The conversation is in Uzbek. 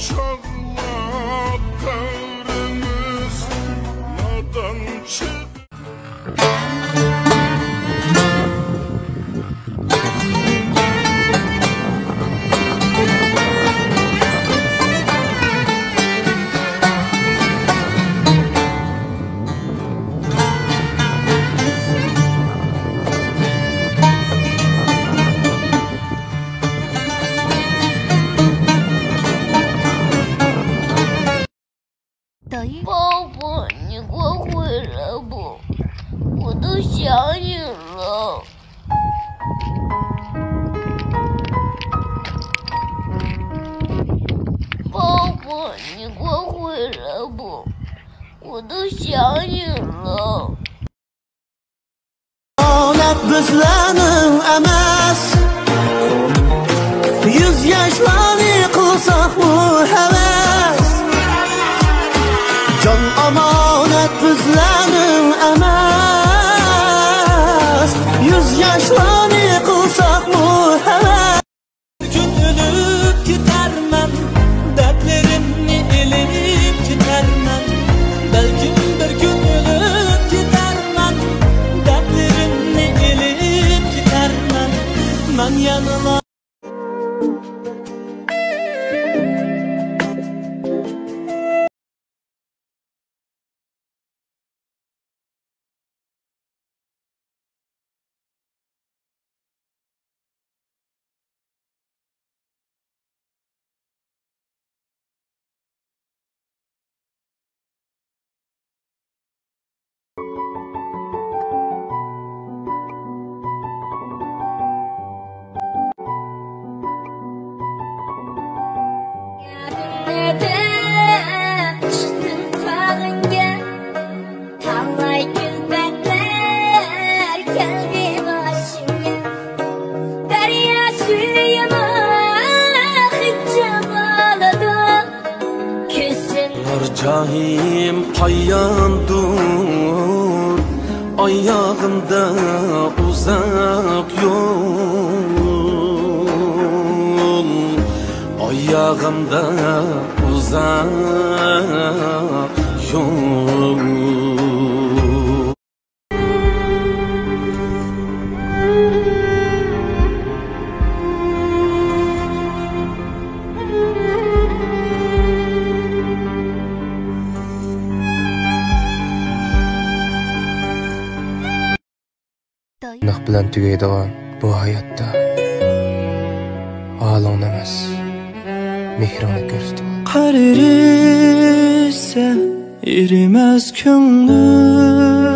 çağlak kavrimiz nadançı.宝宝，你快回来不？我都想你了。宝宝，你快回来不？我都想你了。Bizlarning emas, 100 yoshlarni qilsak bu havas. Can amanet bizlerning emas, 100 yoshlarni qilsak bu havas. Gün ölüp gidermen, dertlerimni elip gidermen. Belki bir gün ölüp gidermen, dertlerimni elip gidermen. Ben yanıma Cahim ayyandur, ayağımda uzak yol, ayağımda uzak yol. Naq bilan tugaydigan bu hayotda holingni emas, mehringni ko'rsatib. Qar erisa erimas ko'nglim.